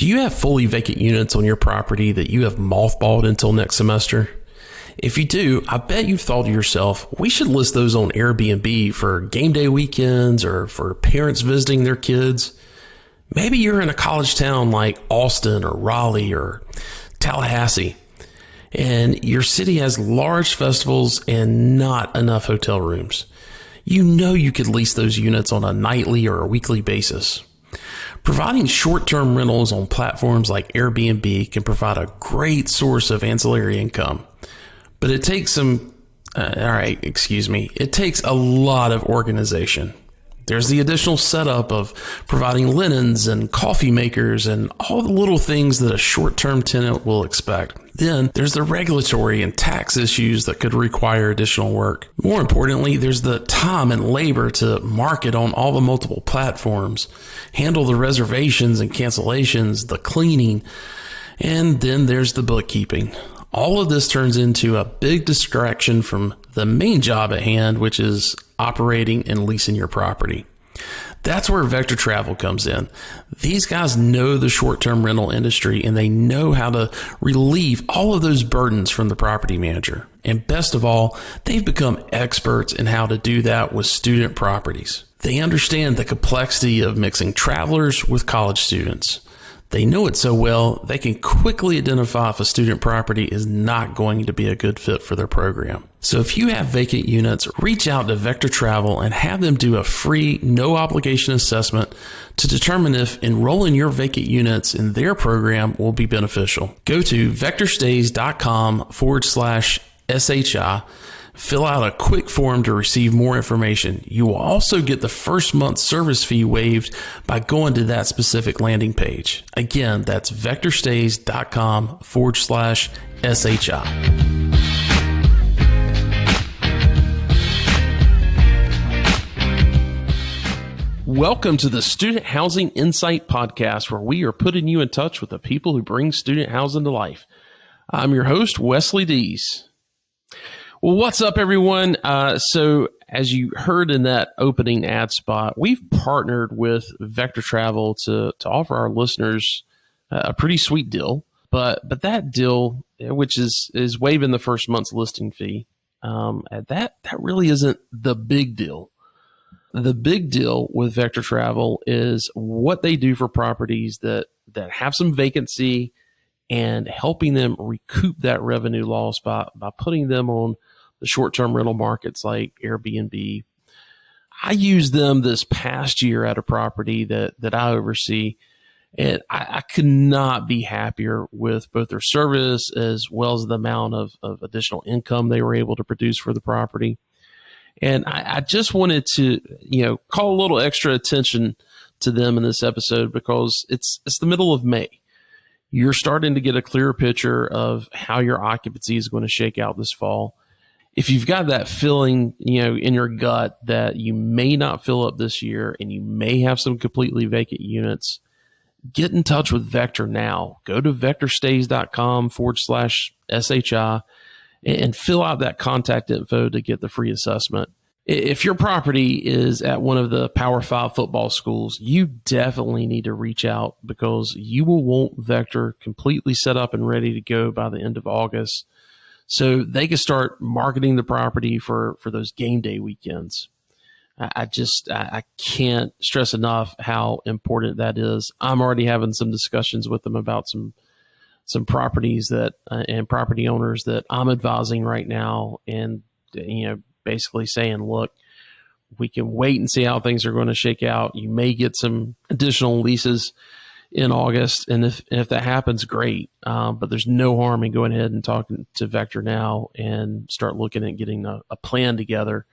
Do you have fully vacant units on your property that you have mothballed until next semester? If you do, I bet you've thought to yourself, we should list those on Airbnb for game day weekends or for parents visiting their kids. Maybe you're in a college town like Austin or Raleigh or Tallahassee, and your city has large festivals and not enough hotel rooms. You know you could lease those units on a nightly or a weekly basis. Providing short-term rentals on platforms like Airbnb can provide a great source of ancillary income. But it takes it takes a lot of organization. There's the additional setup of providing linens and coffee makers and all the little things that a short-term tenant will expect. Then there's the regulatory and tax issues that could require additional work. More importantly, there's the time and labor to market on all the multiple platforms, handle the reservations and cancellations, the cleaning, and then there's the bookkeeping. All of this turns into a big distraction from the main job at hand, which is operating and leasing your property. That's where Vector Travel comes in. These guys know the short-term rental industry and they know how to relieve all of those burdens from the property manager. And best of all, they've become experts in how to do that with student properties. They understand the complexity of mixing travelers with college students. They know it so well, they can quickly identify if a student property is not going to be a good fit for their program. So if you have vacant units, reach out to Vector Travel and have them do a free, no obligation assessment to determine if enrolling your vacant units in their program will be beneficial. Go to vectorstays.com/SHI. Fill out a quick form to receive more information. You will also get the first month's service fee waived by going to that specific landing page. Again, that's vectorstays.com/SHI. Welcome to the Student Housing Insight Podcast, where we are putting you in touch with the people who bring student housing to life. I'm your host, Wesley Dees. Well, what's up, everyone? So as you heard in that opening ad spot, we've partnered with Vector Travel to offer our listeners a pretty sweet deal. But that deal, which is waiving the first month's listing fee, that really isn't the big deal. The big deal with Vector Travel is what they do for properties that have some vacancy and helping them recoup that revenue loss by putting them on the short-term rental markets like Airbnb. I used them this past year at a property that I oversee, and I could not be happier with both their service as well as the amount of additional income they were able to produce for the property. And I just wanted to, call a little extra attention to them in this episode because it's the middle of May. You're starting to get a clearer picture of how your occupancy is going to shake out this fall. If you've got that feeling, in your gut that you may not fill up this year and you may have some completely vacant units, get in touch with Vector now. Go to vectorstays.com/SHI and fill out that contact info to get the free assessment. If your property is at one of the Power 5 football schools, you definitely need to reach out because you will want Vector completely set up and ready to go by the end of August so they can start marketing the property for those game day weekends. I can't stress enough how important that is. I'm already having some discussions with them about some properties that and property owners that I'm advising right now, and basically saying, look, we can wait and see how things are going to shake out. You may get some additional leases in August, and if that happens, great. But there's no harm in going ahead and talking to Vector now and start looking at getting a plan together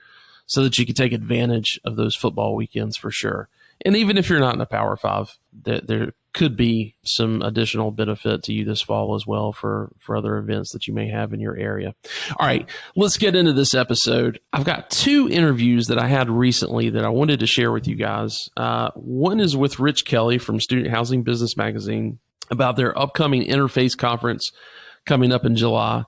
so that you can take advantage of those football weekends for sure. And even if you're not in a Power 5, there could be some additional benefit to you this fall as well for other events that you may have in your area. All right, let's get into this episode. I've got two interviews that I had recently that I wanted to share with you guys. One is with Rich Kelley from Student Housing Business Magazine about their upcoming Interface Conference coming up in July.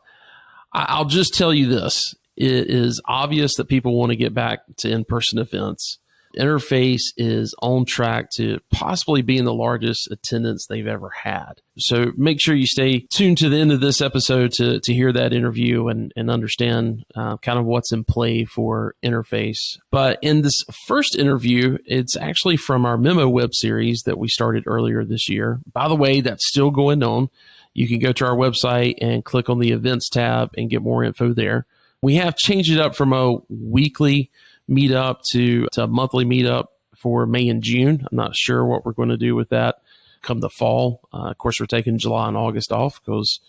I'll just tell you this. It is obvious that people want to get back to in-person events. Interface is on track to possibly being the largest attendance they've ever had. So make sure you stay tuned to the end of this episode to hear that interview and understand kind of what's in play for Interface. But in this first interview, it's actually from our Memo web series that we started earlier this year. By the way, that's still going on. You can go to our website and click on the events tab and get more info there. We have changed it up from a weekly meetup to a monthly meetup for May and June. I'm not sure what we're going to do with that come the fall. Of course, we're taking July and August off because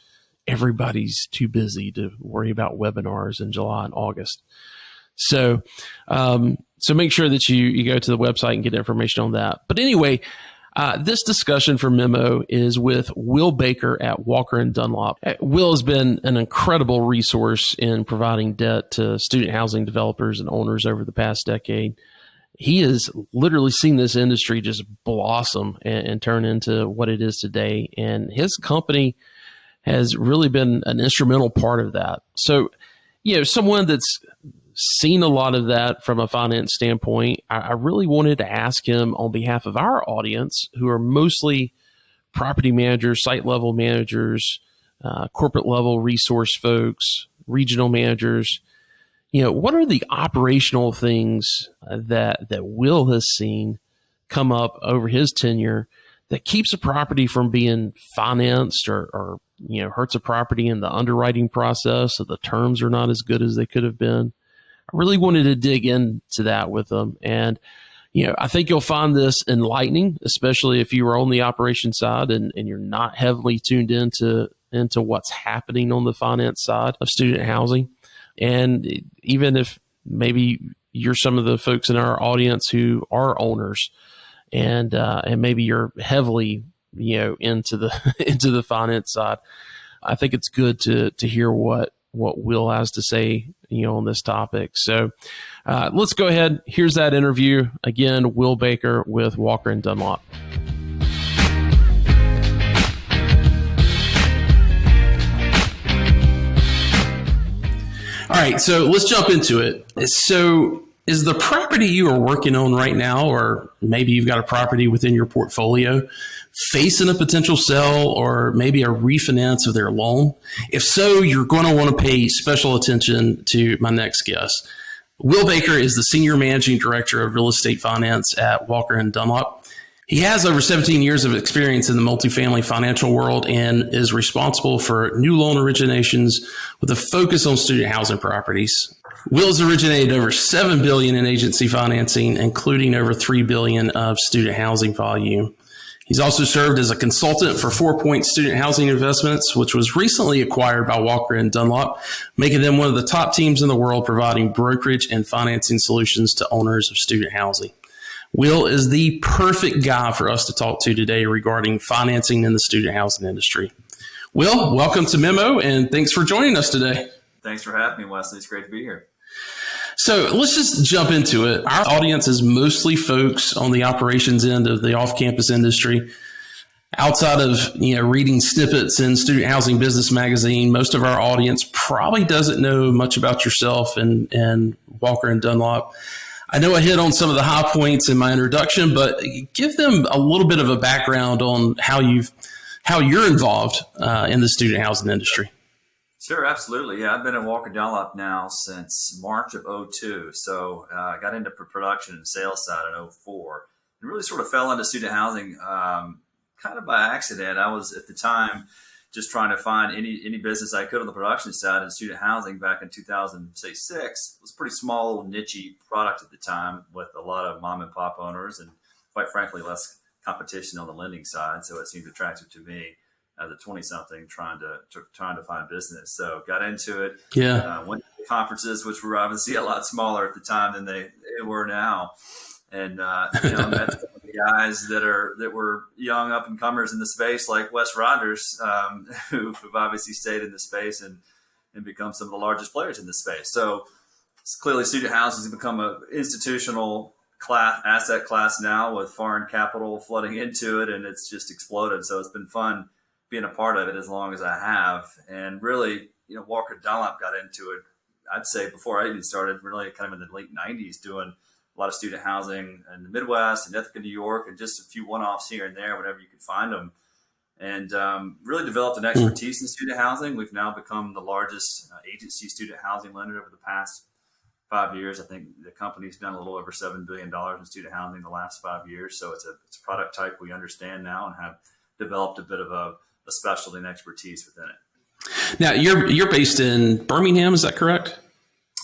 everybody's too busy to worry about webinars in July and August. So make sure that you go to the website and get information on that. But anyway, this discussion for Memo is with Will Baker at Walker & Dunlop. Will has been an incredible resource in providing debt to student housing developers and owners over the past decade. He has literally seen this industry just blossom and turn into what it is today. And his company has really been an instrumental part of that. So, someone that's seen a lot of that from a finance standpoint, I really wanted to ask him on behalf of our audience, who are mostly property managers, site level managers, corporate level resource folks, regional managers. What are the operational things that Will has seen come up over his tenure that keeps a property from being financed or hurts a property in the underwriting process so the terms are not as good as they could have been? I really wanted to dig into that with them. And, I think you'll find this enlightening, especially if you are on the operation side and you're not heavily tuned into what's happening on the finance side of student housing. And even if maybe you're some of the folks in our audience who are owners and maybe you're heavily, into the into the finance side, I think it's good to hear what Will has to say, on this topic. So let's go ahead. Here's that interview. Again, Will Baker with Walker & Dunlop. All right, so let's jump into it. So is the property you are working on right now, or maybe you've got a property within your portfolio, facing a potential sale or maybe a refinance of their loan? If so, you're going to want to pay special attention to my next guest. Will Baker is the Senior Managing Director of Real Estate Finance at Walker & Dunlop. He has over 17 years of experience in the multifamily financial world and is responsible for new loan originations with a focus on student housing properties. Will has originated over $7 billion in agency financing, including over $3 billion of student housing volume. He's also served as a consultant for 4 Point Student Housing Investments, which was recently acquired by Walker & Dunlop, making them one of the top teams in the world providing brokerage and financing solutions to owners of student housing. Will is the perfect guy for us to talk to today regarding financing in the student housing industry. Will, welcome to Memo, and thanks for joining us today. Thanks for having me, Wesley. It's great to be here. So let's just jump into it. Our audience is mostly folks on the operations end of the off-campus industry. Outside of reading snippets in Student Housing Business Magazine, most of our audience probably doesn't know much about yourself and Walker & Dunlop. I know I hit on some of the high points in my introduction, but give them a little bit of a background on how you're involved in the student housing industry. Sure, absolutely. Yeah, I've been at Walker Dunlop now since March of 2002. So I got into production and sales side in 2004 and really sort of fell into student housing kind of by accident. I was at the time just trying to find any business I could on the production side in student housing back in 2006. It was a pretty small, niche product at the time with a lot of mom and pop owners and quite frankly, less competition on the lending side. So it seemed attractive to me as a 20-something trying to find business. So got into it. Yeah. Went to conferences, which were obviously a lot smaller at the time than they were now. And, met some of the guys that were young up and comers in the space, like Wes Rogers, who've obviously stayed in the space and become some of the largest players in the space. So clearly student housing has become an institutional asset class now with foreign capital flooding into it, and it's just exploded. So it's been fun being a part of it as long as I have. And really, Walker Dunlop got into it, I'd say before I even started, really kind of in the late 90s, doing a lot of student housing in the Midwest and Ithaca, New York, and just a few one-offs here and there, whenever you could find them. And really developed an expertise in student housing. We've now become the largest agency student housing lender over the past 5 years. I think the company's done a little over $7 billion in student housing in the last 5 years. So it's a product type we understand now and have developed a bit of a specialty and expertise within it. Now, you're based in Birmingham, is that correct?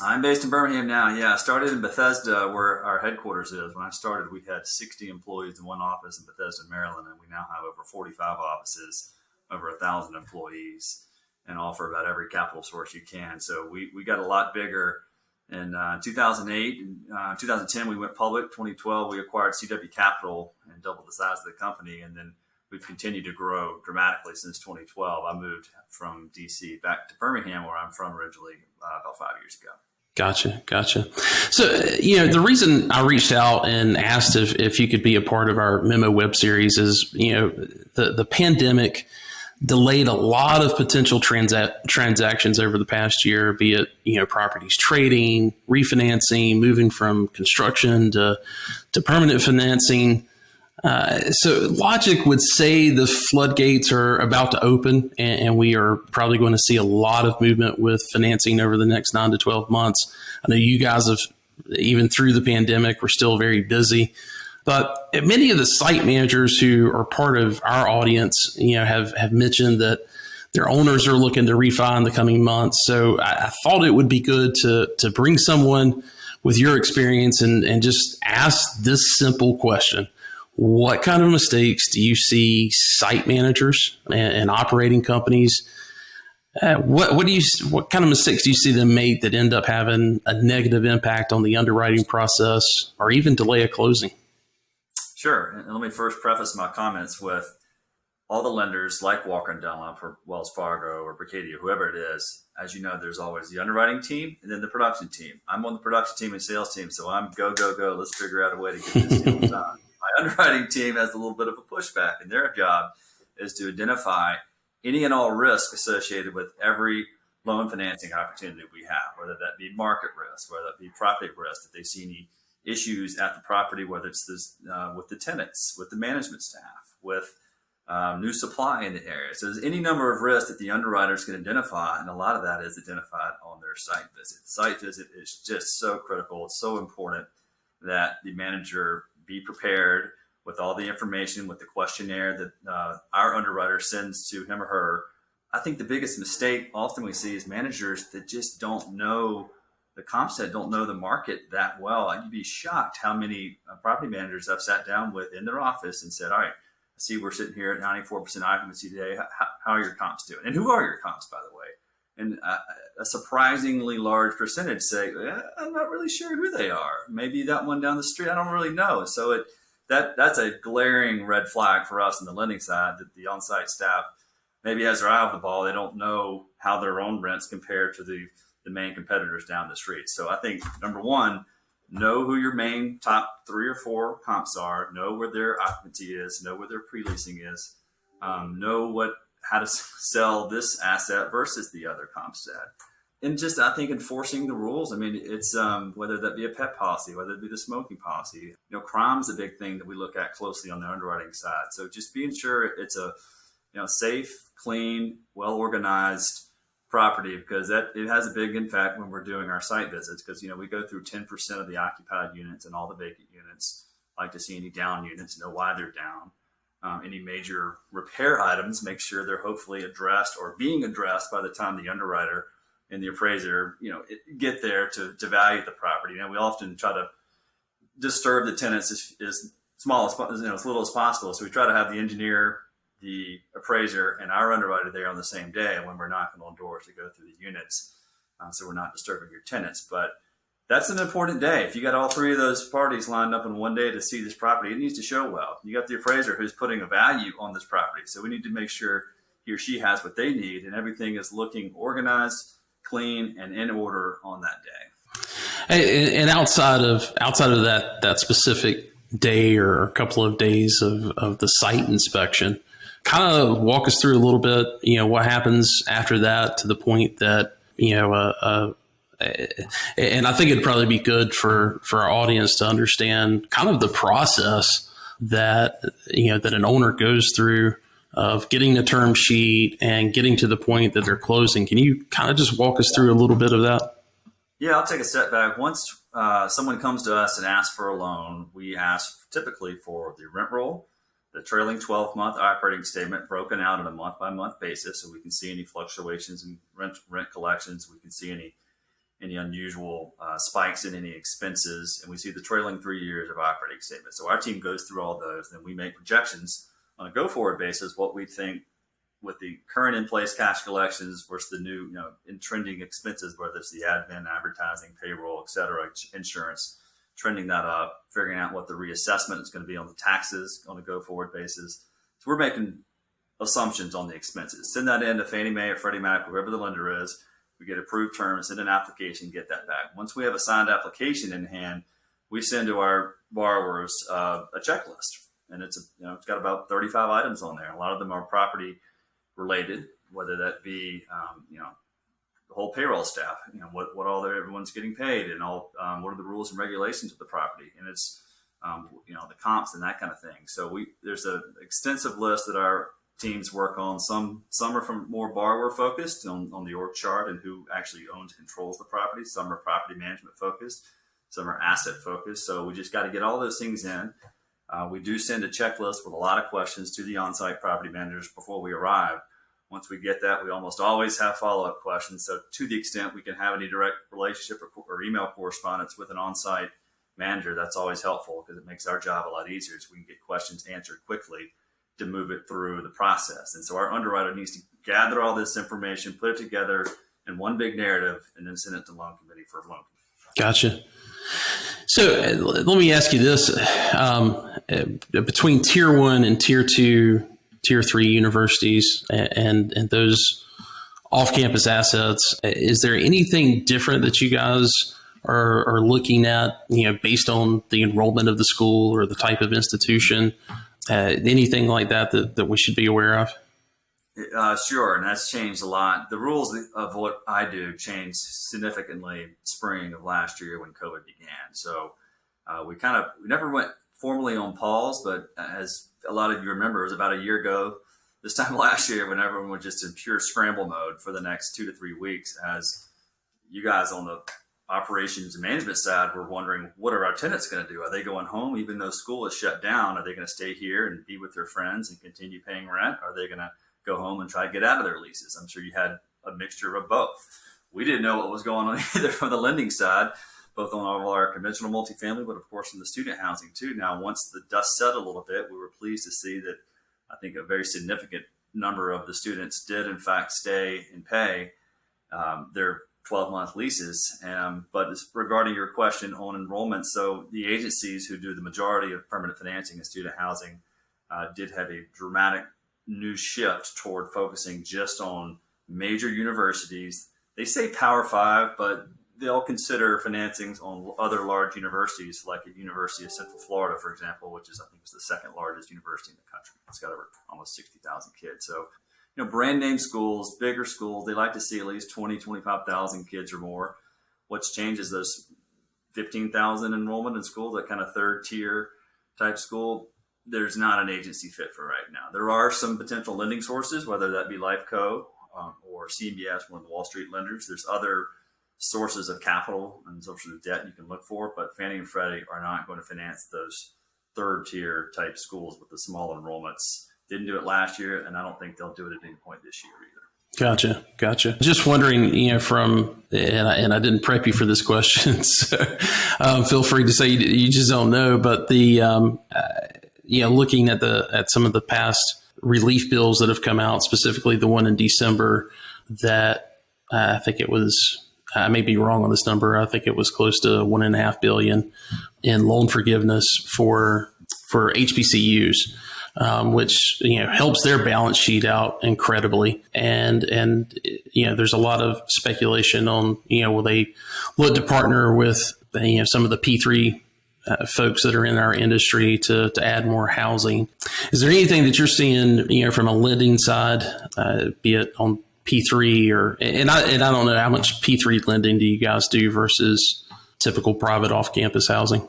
I'm based in Birmingham now. Yeah, I started in Bethesda, where our headquarters is. When I started, we had 60 employees in one office in Bethesda, Maryland, and we now have over 45 offices, over 1,000 employees, and offer about every capital source you can. So we got a lot bigger. In 2008 and 2010, we went public. 2012, we acquired CW Capital and doubled the size of the company, and then we've continued to grow dramatically since 2012. I moved from DC back to Birmingham, where I'm from originally, about 5 years ago. Gotcha. So, the reason I reached out and asked if you could be a part of our memo web series is, the pandemic delayed a lot of potential transactions over the past year, be it, properties trading, refinancing, moving from construction to permanent financing. So logic would say the floodgates are about to open, and we are probably going to see a lot of movement with financing over the next 9 to 12 months. I know you guys have, even through the pandemic, we're still very busy. But many of the site managers who are part of our audience, have mentioned that their owners are looking to refi in the coming months. So I thought it would be good to bring someone with your experience and just ask this simple question. What kind of mistakes do you see site managers and operating companies? What kind of mistakes do you see them make that end up having a negative impact on the underwriting process or even delay a closing? Sure. And let me first preface my comments with all the lenders like Walker & Dunlop or Wells Fargo or Berkadia, whoever it is. As you know, there's always the underwriting team and then the production team. I'm on the production team and sales team, so I'm go. Let's figure out a way to get this deal done. My underwriting team has a little bit of a pushback, and their job is to identify any and all risk associated with every loan financing opportunity we have, whether that be market risk, whether that be property risk, if they see any issues at the property, whether it's this, with the tenants, with the management staff, with new supply in the area. So there's any number of risks that the underwriters can identify, and a lot of that is identified on their site visit. Site visit is just so critical. It's so important that the manager be prepared with all the information, with the questionnaire that our underwriter sends to him or her. I think the biggest mistake often we see is managers that just don't know the comp set, don't know the market that well. You'd be shocked how many property managers I've sat down with in their office and said, all right, I see we're sitting here at 94% occupancy today. How are your comps doing? And who are your comps, by the way? And a surprisingly large percentage say, I'm not really sure who they are. Maybe that one down the street, I don't really know. So that's a glaring red flag for us on the lending side, that the on-site staff maybe has their eye off the ball. They don't know how their own rents compare to the main competitors down the street. So I think, number one, know who your main top 3 or 4 comps are, know where their occupancy is, know where their pre-leasing is, know how to sell this asset versus the other comp set. And just, I think, enforcing the rules. I mean, it's whether that be a pet policy, whether it be the smoking policy. Crime is a big thing that we look at closely on the underwriting side. So just being sure it's a safe, clean, well-organized property, because it has a big impact when we're doing our site visits, because we go through 10% of the occupied units and all the vacant units. Like to see any down units, know why they're down. Any major repair items, make sure they're hopefully addressed or being addressed by the time the underwriter and the appraiser, get there to value the property. We often try to disturb the tenants as small as as little as possible. So we try to have the engineer, the appraiser, and our underwriter there on the same day when we're knocking on doors to go through the units, so we're not disturbing your tenants. But that's an important day. If you got all 3 of those parties lined up in one day to see this property, it needs to show well. You got the appraiser who's putting a value on this property, so we need to make sure he or she has what they need and everything is looking organized, clean, and in order on that day. And outside of that specific day or a couple of days of the site inspection, kind of walk us through a little bit, what happens after that to the point that, and I think it'd probably be good for our audience to understand kind of the process that, that an owner goes through of getting the term sheet and getting to the point that they're closing. Can you kind of just walk us through a little bit of that? Yeah, I'll take a step back. Once someone comes to us and asks for a loan, we ask typically for the rent roll, the trailing 12-month operating statement broken out on a month-by-month basis, so we can see any fluctuations in rent collections. We can see any unusual spikes in any expenses, and we see the trailing 3 years of operating statement. So our team goes through all those, then we make projections on a go-forward basis, what we think with the current in-place cash collections versus the new, in trending expenses, whether it's the admin, advertising, payroll, et cetera, insurance, trending that up, figuring out what the reassessment is going to be on the taxes on a go-forward basis. So we're making assumptions on the expenses. Send that in to Fannie Mae or Freddie Mac, whoever the lender is. We get approved terms, send an application, get that back. Once we have a signed application in hand, we send to our borrowers a checklist, and it's got about 35 items on there. A lot of them are property related, whether that be the whole payroll staff, what all everyone's getting paid, and all what are the rules and regulations of the property, and it's the comps and that kind of thing. So there's an extensive list that our teams work on. Some are from more borrower focused on the org chart and who actually owns and controls the property. Some are property management focused. Some are asset focused. So we just got to get all those things in. We do send a checklist with a lot of questions to the on-site property managers before we arrive. Once we get that, we almost always have follow-up questions. So to the extent we can have any direct relationship or email correspondence with an on-site manager, that's always helpful because it makes our job a lot easier, so we can get questions answered quickly to move it through the process. And so our underwriter needs to gather all this information, put it together in one big narrative, and then send it to loan committee for a loan. Gotcha. So let me ask you this. Between tier 1 and tier 2, tier 3 universities and those off-campus assets, is there anything different that you guys are looking at, based on the enrollment of the school or the type of institution? Anything like that we should be aware of? Sure, and that's changed a lot. The rules of what I do changed significantly spring of last year when COVID began. So we never went formally on pause, but as a lot of you remember, it was about a year ago, this time last year, when everyone was just in pure scramble mode for the next 2 to 3 weeks, as you guys on the operations and management side were wondering, what are our tenants going to do? Are they going home even though school is shut down? Are they going to stay here and be with their friends and continue paying rent? Are they going to go home and try to get out of their leases? I'm sure you had a mixture of both. We didn't know what was going on either from the lending side, both on all our conventional multifamily, but of course in the student housing too. Now, once the dust settled a little bit, we were pleased to see that I think a very significant number of the students did in fact stay and pay their 12-month leases. But regarding your question on enrollment, so the agencies who do the majority of permanent financing and student housing did have a dramatic new shift toward focusing just on major universities. They say Power 5, but they'll consider financings on other large universities, like the University of Central Florida, for example, which is, I think, is the second largest university in the country. It's got over almost 60,000 kids. So, brand name schools, bigger schools, they like to see at least 20, 25,000 kids or more. What's changed is those 15,000 enrollment in schools, that kind of third tier type school. There's not an agency fit for right now. There are some potential lending sources, whether that be Lifeco or CMBS, one of the Wall Street lenders. There's other sources of capital and sources of debt you can look for, but Fannie and Freddie are not going to finance those third tier type schools with the small enrollments. Didn't do it last year, and I don't think they'll do it at any point this year either. Gotcha. Just wondering, and I didn't prep you for this question, so feel free to say you just don't know, but looking at some of the past relief bills that have come out, specifically the one in December that I think it was, I may be wrong on this number, I think it was close to $1.5 billion in loan forgiveness for HBCUs. Which helps their balance sheet out incredibly, and there's a lot of speculation on will they look to partner with some of the P3 folks that are in our industry to add more housing. Is there anything that you're seeing from a lending side, be it on P3 and I don't know how much P3 lending do you guys do versus typical private off-campus housing?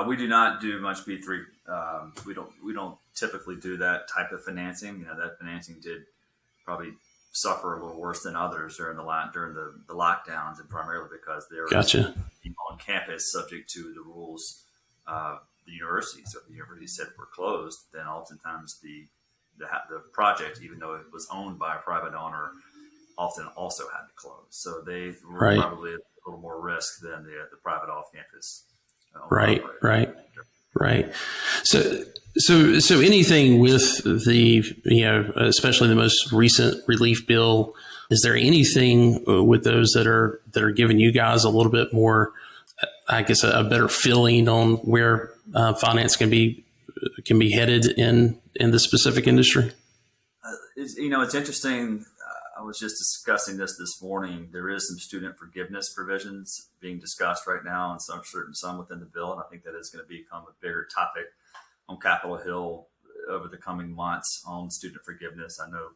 We do not do much P3. We don't typically do that type of financing. That financing did probably suffer a little worse than others during the lockdowns, and primarily because they were Gotcha. on campus subject to the rules of the university. So if the university said we're closed, then oftentimes the project, even though it was owned by a private owner, often also had to close. So they were probably a little more risk than the private off-campus. Right. So anything with the, especially the most recent relief bill, is there anything with those that are giving you guys a little bit more, I guess, a better feeling on where finance can be headed in the specific industry? It's interesting. I was just discussing this morning. There is some student forgiveness provisions being discussed right now, and some within the bill, and I think that is going to become a bigger topic on Capitol Hill over the coming months on student forgiveness. I know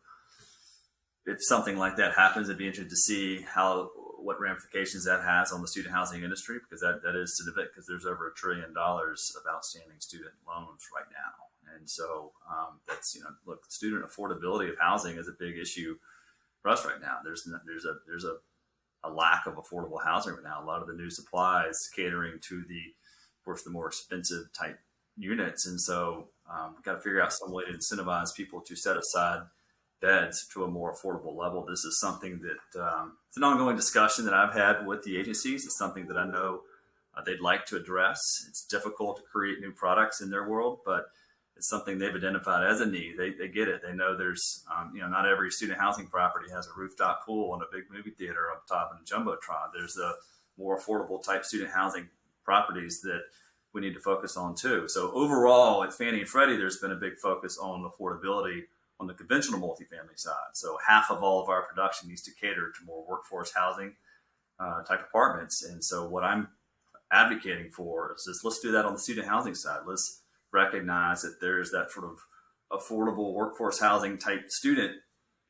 if something like that happens, it'd be interesting to see what ramifications that has on the student housing industry, because that is to the bit, because there's over $1 trillion of outstanding student loans right now. And so that's, look, student affordability of housing is a big issue for us right now. There's a lack of affordable housing right now. A lot of the new supply is catering to of course, the more expensive type units. And so we've got to figure out some way to incentivize people to set aside beds to a more affordable level. This is something that it's an ongoing discussion that I've had with the agencies. It's something that I know they'd like to address. It's difficult to create new products in their world, but it's something they've identified as a need. They get it. They know there's, not every student housing property has a rooftop pool and a big movie theater up top and a jumbotron. There's a more affordable type student housing properties that we need to focus on too. So overall at Fannie and Freddie, there's been a big focus on affordability on the conventional multifamily side. So half of all of our production needs to cater to more workforce housing type apartments. And so what I'm advocating for is let's do that on the student housing side. Let's recognize that there's that sort of affordable workforce housing type student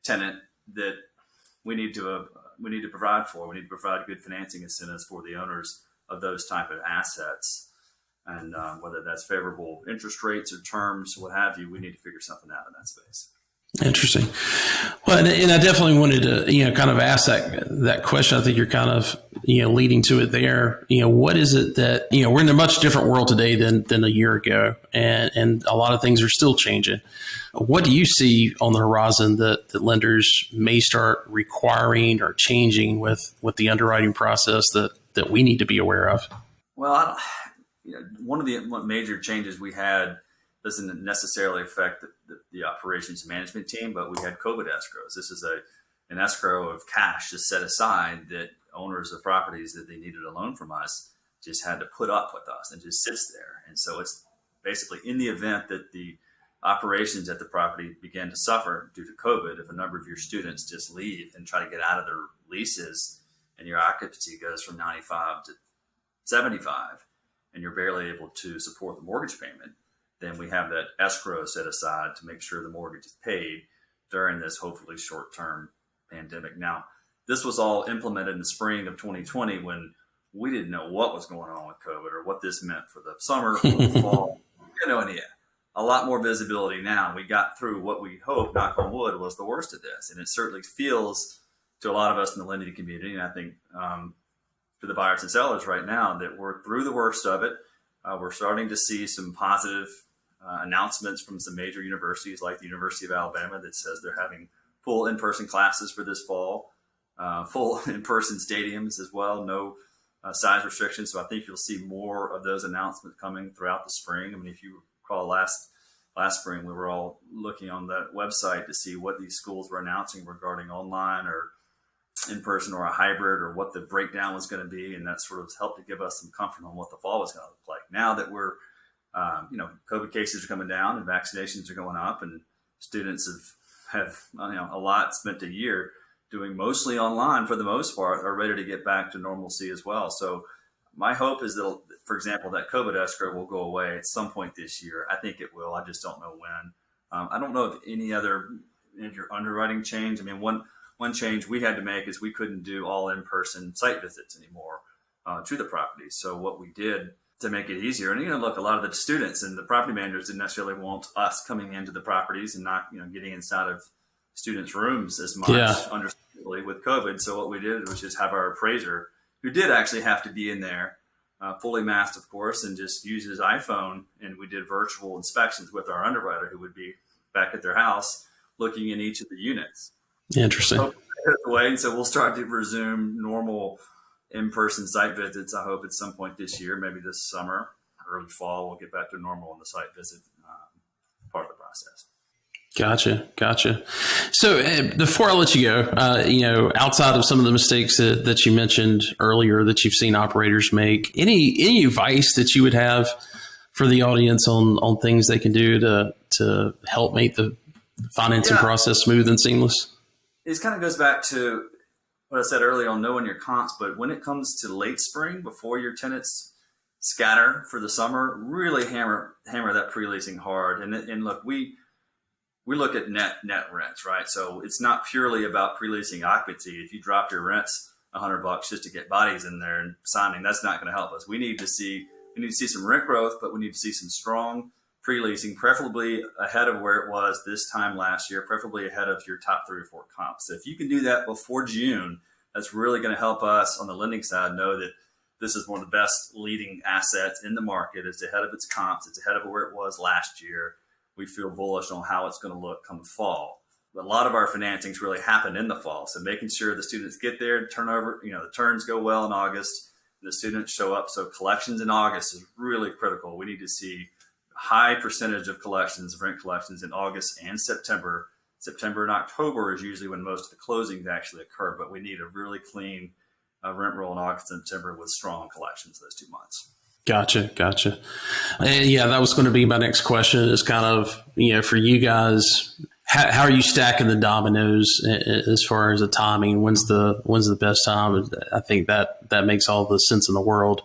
tenant that we need to provide for. We need to provide good financing incentives for the owners of those type of assets. And whether that's favorable interest rates or terms, what have you, we need to figure something out in that space. Interesting. Well, and I definitely wanted to, kind of ask that question. I think you're kind of, leading to it there. What is it that, we're in a much different world today than a year ago, and a lot of things are still changing. What do you see on the horizon that lenders may start requiring or changing with the underwriting process that we need to be aware of? Well, one of the major changes we had doesn't necessarily affect the operations management team, but we had COVID escrows. This is an escrow of cash just set aside that owners of properties that they needed a loan from us just had to put up with us and just sits there. And so it's basically in the event that the operations at the property began to suffer due to COVID, if a number of your students just leave and try to get out of their leases and your occupancy goes from 95 to 75 and you're barely able to support the mortgage payment, then we have that escrow set aside to make sure the mortgage is paid during this hopefully short-term pandemic. Now, this was all implemented in the spring of 2020 when we didn't know what was going on with COVID or what this meant for the summer, for the fall. A lot more visibility now. We got through what we hope, knock on wood, was the worst of this. And it certainly feels to a lot of us in the lending community, and I think to the buyers and sellers right now, that we're through the worst of it. We're starting to see some positive announcements from some major universities like the University of Alabama that says they're having full in-person classes for this fall, full in-person stadiums as well, no size restrictions. So I think you'll see more of those announcements coming throughout the spring. I mean, if you recall last spring, we were all looking on that website to see what these schools were announcing regarding online or in-person or a hybrid or what the breakdown was going to be. And that sort of helped to give us some comfort on what the fall was going to look like. Now that we're COVID cases are coming down and vaccinations are going up, and students have a lot spent a year doing mostly online for the most part, are ready to get back to normalcy as well. So my hope is that, for example, that COVID escrow will go away at some point this year. I think it will. I just don't know when. I don't know if any other major underwriting change. I mean, one one change we had to make is we couldn't do all in-person site visits anymore to the properties. So what we did to make it easier, and look, a lot of the students and the property managers didn't necessarily want us coming into the properties and not getting inside of students' rooms as much, understandably, with COVID. So what we did was just have our appraiser, who did actually have to be in there, fully masked, of course, and just use his iPhone. And we did virtual inspections with our underwriter, who would be back at their house looking in each of the units. Interesting. And so we'll start to resume normal in-person site visits. I hope at some point this year, maybe this summer, early fall, we'll get back to normal on the site visit part of the process. Gotcha. So before I let you go, outside of some of the mistakes that you mentioned earlier that you've seen operators make, any advice that you would have for the audience on things they can do to help make the financing process smooth and seamless? It kind of goes back to what I said earlier on knowing your comps, but when it comes to late spring, before your tenants scatter for the summer, really hammer that pre-leasing hard. And look, we look at net rents, right? So it's not purely about pre-leasing occupancy. If you drop your rents $100 just to get bodies in there and signing, that's not going to help us. We need to see some rent growth, but we need to see some strong pre-leasing, preferably ahead of where it was this time last year, preferably ahead of your top 3 or 4 comps. So if you can do that before June, that's really going to help us on the lending side know that this is one of the best leading assets in the market. It's ahead of its comps. It's ahead of where it was last year. We feel bullish on how it's going to look come fall. But a lot of our financings really happen in the fall. So making sure the students get there, turnover, the turns go well in August, the students show up. So collections in August is really critical. We need to see high percentage of collections, rent collections in August and September. September and October is usually when most of the closings actually occur, but we need a really clean rent roll in August and September with strong collections those 2 months. Gotcha. And that was going to be my next question is kind of, for you guys, how are you stacking the dominoes as far as the timing? When's the best time? I think that makes all the sense in the world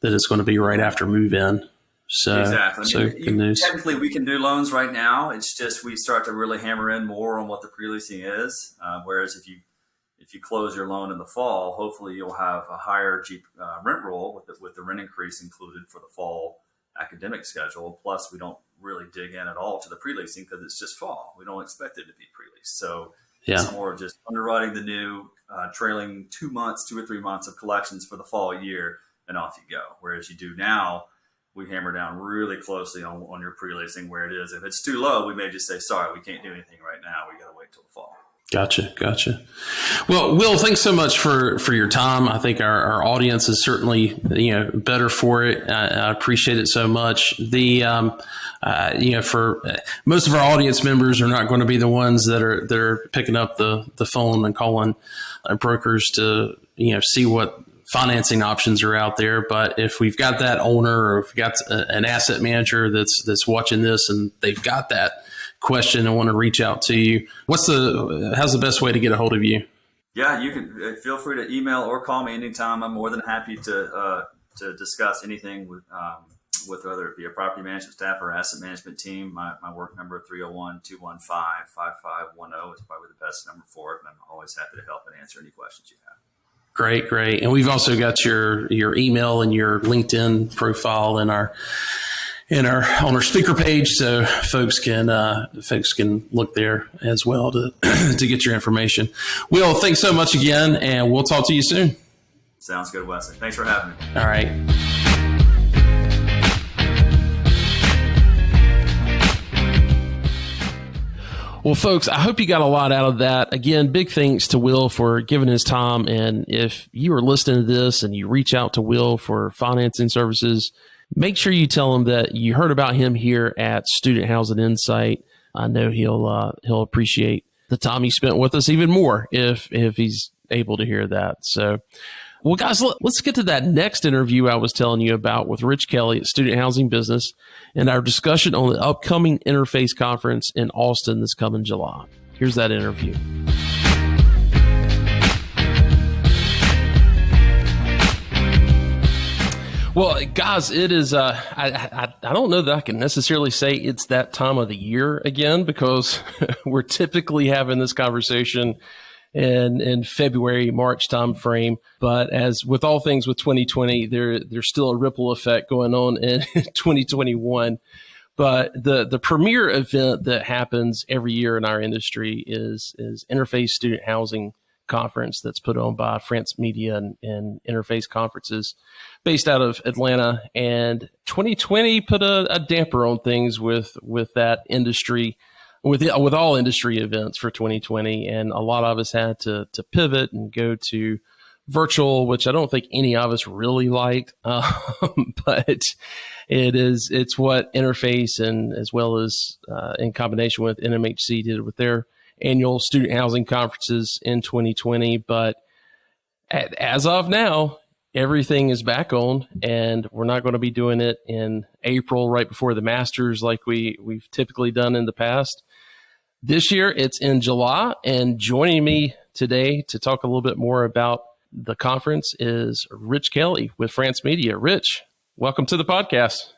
that it's going to be right after move in. So, exactly. Good news. Technically, we can do loans right now. It's just we start to really hammer in more on what the pre-leasing is. Whereas if you close your loan in the fall, hopefully you'll have a higher rent roll with the rent increase included for the fall academic schedule. Plus, we don't really dig in at all to the pre-leasing because it's just fall. We don't expect it to be pre-leased. So it's more of just underwriting the new trailing 2 months, 2 or 3 months of collections for the fall year, and off you go. Whereas you do now, we hammer down really closely on your pre-leasing where it is. If it's too low, we may just say, sorry, we can't do anything right now. We got to wait till the fall. Gotcha. Well, Will, thanks so much for your time. I think our audience is certainly, better for it. I appreciate it so much. For most of our audience members are not going to be the ones that are picking up the phone and calling brokers to, see what financing options are out there. But if we've got that owner or if we've got an asset manager that's watching this and they've got that question and want to reach out to you, how's the best way to get a hold of you? Yeah, you can feel free to email or call me anytime. I'm more than happy to discuss anything with whether it be a property management staff or asset management team. My work number 301-215-5510 is probably the best number for it. And I'm always happy to help and answer any questions you have. Great. And we've also got your email and your LinkedIn profile on our speaker page, so folks can look there as well to get your information. Will, thanks so much again, and we'll talk to you soon. Sounds good, Wesley. Thanks for having me. All right. Well, folks, I hope you got a lot out of that. Again, big thanks to Will for giving his time. And if you are listening to this and you reach out to Will for financing services, make sure you tell him that you heard about him here at Student Housing Insight. I know he'll appreciate the time he spent with us even more if he's able to hear that. So, well, guys, let's get to that next interview I was telling you about with Rich Kelley at Student Housing Business and our discussion on the upcoming Interface Conference in Austin this coming July. Here's that interview. Well, guys, it is, I don't know that I can necessarily say it's that time of the year again, because we're typically having this conversation in February, March timeframe. But as with all things with 2020, there's still a ripple effect going on in 2021. But the premier event that happens every year in our industry is Interface Student Housing Conference that's put on by France Media and Interface Conferences based out of Atlanta. And 2020 put a damper on things with that industry, with all industry events for 2020. And a lot of us had to pivot and go to virtual, which I don't think any of us really liked. But it's what Interface, and as well as in combination with NMHC, did with their annual student housing conferences in 2020. But as of now, everything is back on, and we're not going to be doing it in April right before the Masters like we've typically done in the past. This year, it's in July, and joining me today to talk a little bit more about the conference is Rich Kelley with France Media. Rich, welcome to the podcast.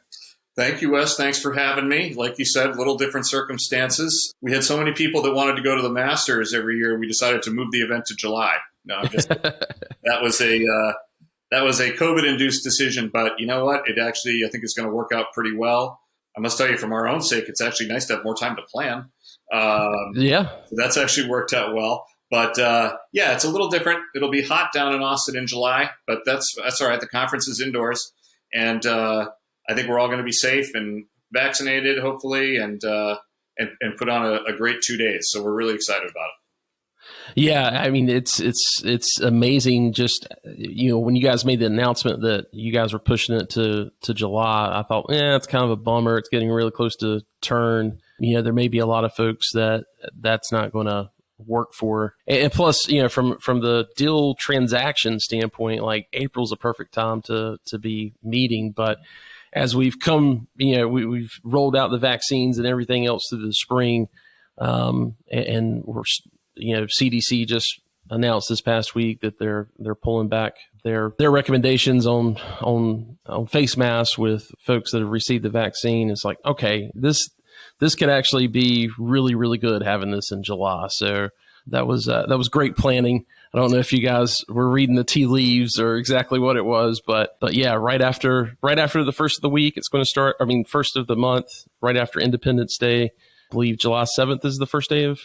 Thank you, Wes. Thanks for having me. Like you said, little different circumstances. We had so many people that wanted to go to the Masters every year, we decided to move the event to July. No, I'm just that was a COVID-induced decision, but you know what? It actually, I think it's going to work out pretty well. I must tell you, from our own sake, it's actually nice to have more time to plan. So that's actually worked out well. But yeah, it's a little different. It'll be hot down in Austin in July, but that's all right. The conference is indoors, and I think we're all going to be safe and vaccinated, hopefully, and put on a great 2 days. So we're really excited about it. Yeah, I mean, it's amazing. Just, when you guys made the announcement that you guys were pushing it to July, I thought, it's kind of a bummer. It's getting really close to turn. There may be a lot of folks that's not going to work for. And plus, from the deal transaction standpoint, like April's a perfect time to be meeting. But as we've come, we've rolled out the vaccines and everything else through the spring, and we're, CDC just announced this past week that they're pulling back their recommendations on face masks with folks that have received the vaccine. It's like, okay, this could actually be really, really good having this in July. So that was great planning. I don't know if you guys were reading the tea leaves or exactly what it was, but yeah, right after the first of the week, it's going to start. I mean, first of the month, right after Independence Day. I believe July 7th is the first day of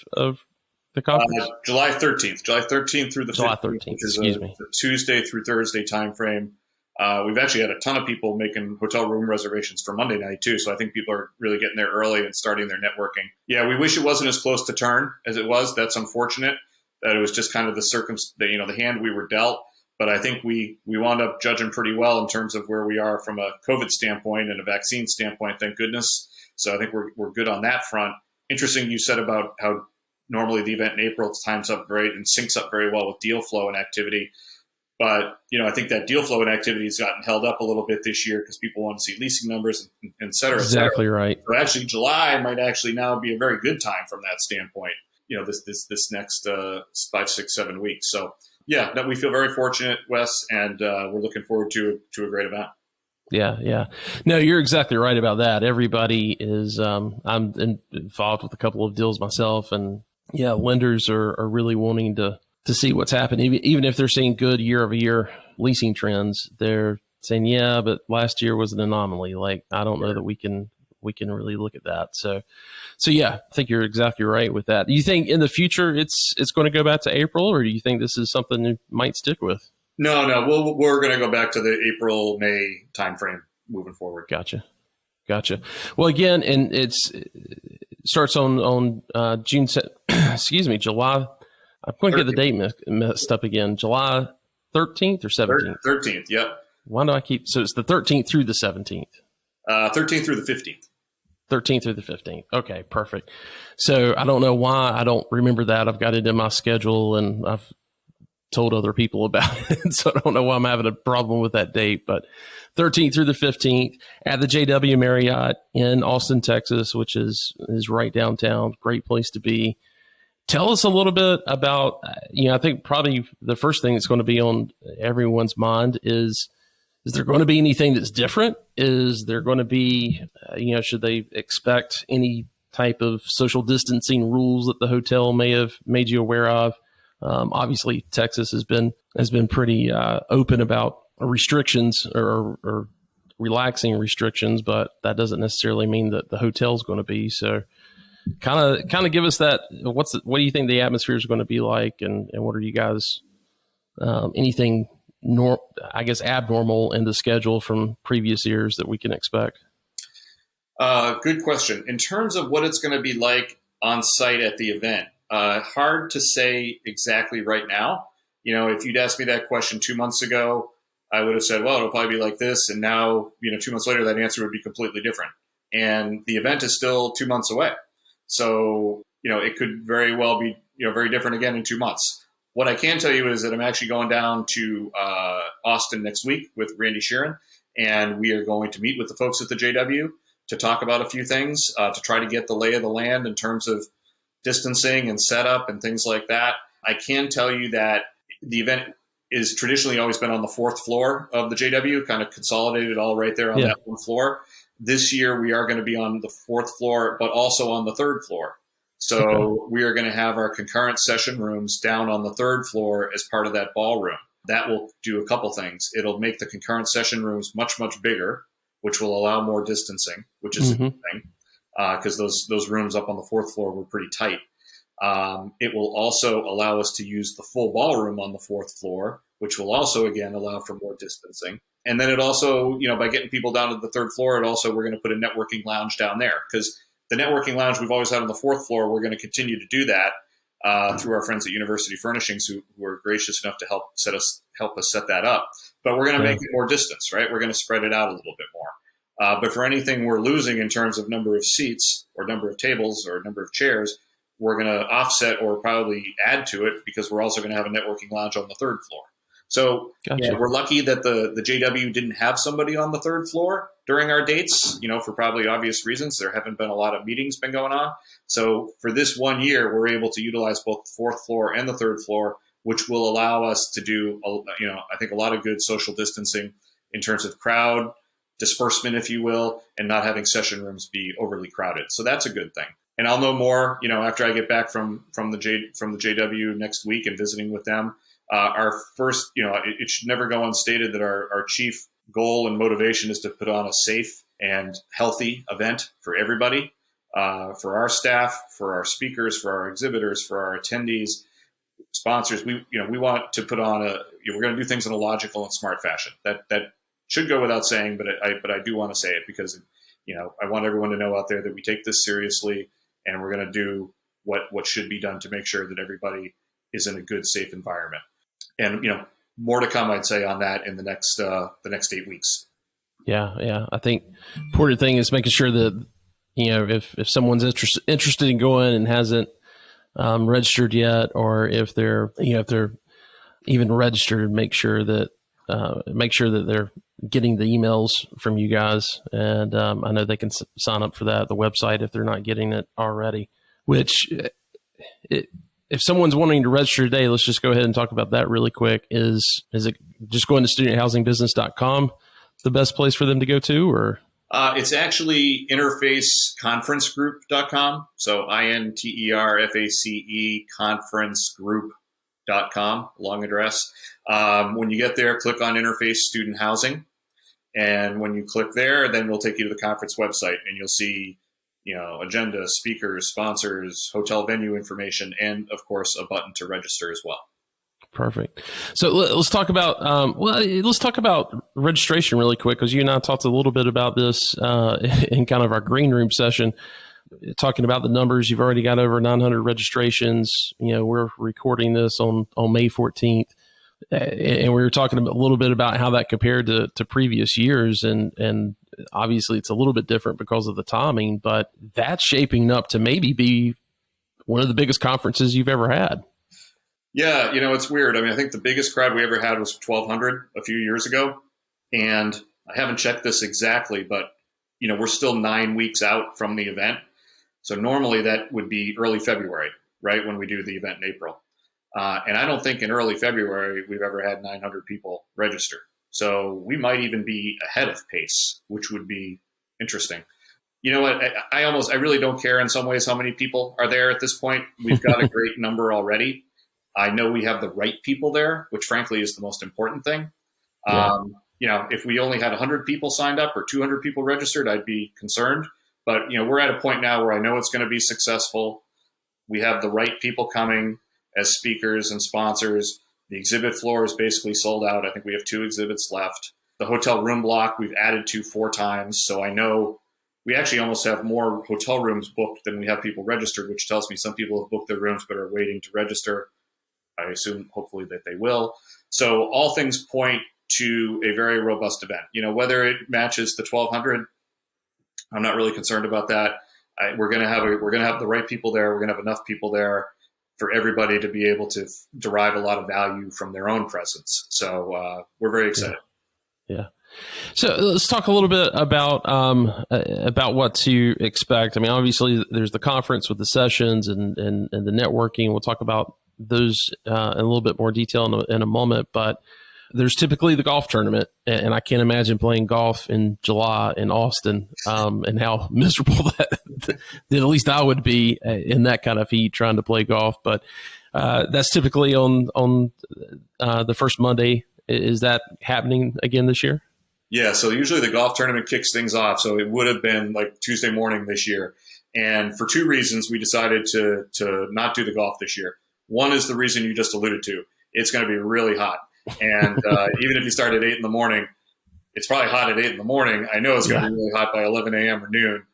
the conference. July 13th. July 13th through the 15th, July 13th. which is Excuse me. the Tuesday through Thursday timeframe. We've actually had a ton of people making hotel room reservations for Monday night too. So I think people are really getting there early and starting their networking. Yeah, we wish it wasn't as close to turn as it was. That's unfortunate that it was just kind of the hand we were dealt. But I think we wound up judging pretty well in terms of where we are from a COVID standpoint and a vaccine standpoint, thank goodness. So I think we're good on that front. Interesting you said about how normally the event in April times up great and syncs up very well with deal flow and activity. But, I think that deal flow and activity has gotten held up a little bit this year because people want to see leasing numbers, and et cetera. Exactly right. So actually, July might actually now be a very good time from that standpoint, this next 5, 6, 7 weeks. So, yeah, we feel very fortunate, Wes, and we're looking forward to a great event. Yeah. No, you're exactly right about that. Everybody is, I'm involved with a couple of deals myself, and yeah, lenders are really wanting to see what's happening. Even if they're seeing good year-over-year leasing trends, they're saying, yeah, but last year was an anomaly. Like, I don't know that we can really look at that. So yeah, I think you're exactly right with that. Do you think in the future it's going to go back to April, or do you think this is something you might stick with? No, we're going to go back to the April, May timeframe moving forward. Gotcha. Well, again, and it starts on June, July. I'm going to get the date messed up again. July 13th or 17th? 13th, yep. Why do I so it's the 13th through the 17th? 13th through the 15th. 13th through the 15th. Okay, perfect. So I don't know why I don't remember that. I've got it in my schedule and I've told other people about it. So I don't know why I'm having a problem with that date, but 13th through the 15th at the JW Marriott in Austin, Texas, which is right downtown. Great place to be. Tell us a little bit about, I think probably the first thing that's going to be on everyone's mind is there going to be anything that's different? Is there going to be, should they expect any type of social distancing rules that the hotel may have made you aware of? Obviously, Texas has been pretty open about restrictions or relaxing restrictions, but that doesn't necessarily mean that the hotel's going to be. So, kind of give us that. What do you think the atmosphere is going to be like, and what are you guys anything abnormal in the schedule from previous years that we can expect? Good question. In terms of what it's going to be like on site at the event, hard to say exactly right now. If you'd asked me that question 2 months ago, I would have said, well, it'll probably be like this. And now, 2 months later, that answer would be completely different. And the event is still 2 months away. So, it could very well be, very different again in 2 months. What I can tell you is that I'm actually going down to Austin next week with Randy Sheeran, and we are going to meet with the folks at the JW to talk about a few things, to try to get the lay of the land in terms of distancing and setup and things like that. I can tell you that the event is traditionally always been on the fourth floor of the JW, kind of consolidated all right there on that one floor. This year, we are going to be on the fourth floor, but also on the third floor. So we are going to have our concurrent session rooms down on the third floor as part of that ballroom. That will do a couple things. It'll make the concurrent session rooms much, much bigger, which will allow more distancing, which is a good thing, because those rooms up on the fourth floor were pretty tight. It will also allow us to use the full ballroom on the fourth floor, which will also, again, allow for more distancing. And then it also, by getting people down to the third floor, we're going to put a networking lounge down there, because the networking lounge we've always had on the fourth floor, we're going to continue to do that through our friends at University Furnishings, who were gracious enough to help us set that up. But we're going to make it more distance, right? We're going to spread it out a little bit more. But for anything we're losing in terms of number of seats or number of tables or number of chairs, we're going to offset or probably add to it, because we're also going to have a networking lounge on the third floor. So we're lucky that the JW didn't have somebody on the third floor during our dates, for probably obvious reasons. There haven't been a lot of meetings been going on. So for this 1 year, we're able to utilize both the fourth floor and the third floor, which will allow us to do, I think, a lot of good social distancing in terms of crowd disbursement, if you will, and not having session rooms be overly crowded. So that's a good thing. And I'll know more, after I get back from the JW next week and visiting with them. Our first, it should never go unstated that our chief goal and motivation is to put on a safe and healthy event for everybody, for our staff, for our speakers, for our exhibitors, for our attendees, sponsors. We want to put on we're going to do things in a logical and smart fashion. That should go without saying, but I do want to say it, because, I want everyone to know out there that we take this seriously, and we're going to do what should be done to make sure that everybody is in a good, safe environment. And, more to come, I'd say, on that in the next 8 weeks. Yeah. I think important thing is making sure that, if someone's interested in going and hasn't registered yet, or if they're even registered, make sure that they're getting the emails from you guys. And I know they can sign up for that at the website if they're not getting it already, which if someone's wanting to register today, let's just go ahead and talk about that really quick. Is it just going to studenthousingbusiness.com the best place for them to go to, or? It's actually interfaceconferencegroup.com. So INTERFACE conferencegroup.com, long address. When you get there, click on Interface Student Housing. And when you click there, then we'll take you to the conference website, and you'll see, agenda, speakers, sponsors, hotel venue information, and of course, a button to register as well. Perfect. So let's talk about registration really quick, because you and I talked a little bit about this in kind of our green room session, talking about the numbers. You've already got over 900 registrations. We're recording this on May 14th. And we were talking a little bit about how that compared to previous years. And obviously it's a little bit different because of the timing, but that's shaping up to maybe be one of the biggest conferences you've ever had. Yeah, it's weird. I mean, I think the biggest crowd we ever had was 1,200 a few years ago. And I haven't checked this exactly, but, we're still 9 weeks out from the event. So normally that would be early February, right, when we do the event in April. And I don't think in early February we've ever had 900 people register. So we might even be ahead of pace, which would be interesting. You know what? I really don't care in some ways how many people are there at this point. We've got a great number already. I know we have the right people there, which frankly is the most important thing. Yeah. If we only had 100 people signed up or 200 people registered, I'd be concerned. But, we're at a point now where I know it's going to be successful. We have the right people coming as speakers and sponsors. The exhibit floor is basically sold out. I think we have 2 exhibits left. The hotel room block we've added to 4 times. So I know we actually almost have more hotel rooms booked than we have people registered, which tells me some people have booked their rooms but are waiting to register. I assume hopefully that they will. So all things point to a very robust event. Whether it matches the 1,200, I'm not really concerned about that. We're going to have the right people there. We're going to have enough people there for everybody to be able to derive a lot of value from their own presence. So we're very excited. Yeah. So let's talk a little bit about what to expect. I mean, obviously, there's the conference with the sessions and the networking. We'll talk about those in a little bit more detail in a moment. But there's typically the golf tournament, and I can't imagine playing golf in July in Austin and how miserable that at least I would be in that kind of heat trying to play golf. But that's typically on the first Monday. Is that happening again this year? Yeah, so usually the golf tournament kicks things off. So it would have been like Tuesday morning this year. And for 2 reasons, we decided to not do the golf this year. One is the reason you just alluded to. It's going to be really hot. And even if you start at 8 in the morning, it's probably hot at 8 in the morning. I know it's going to be really hot by 11 a.m. or noon.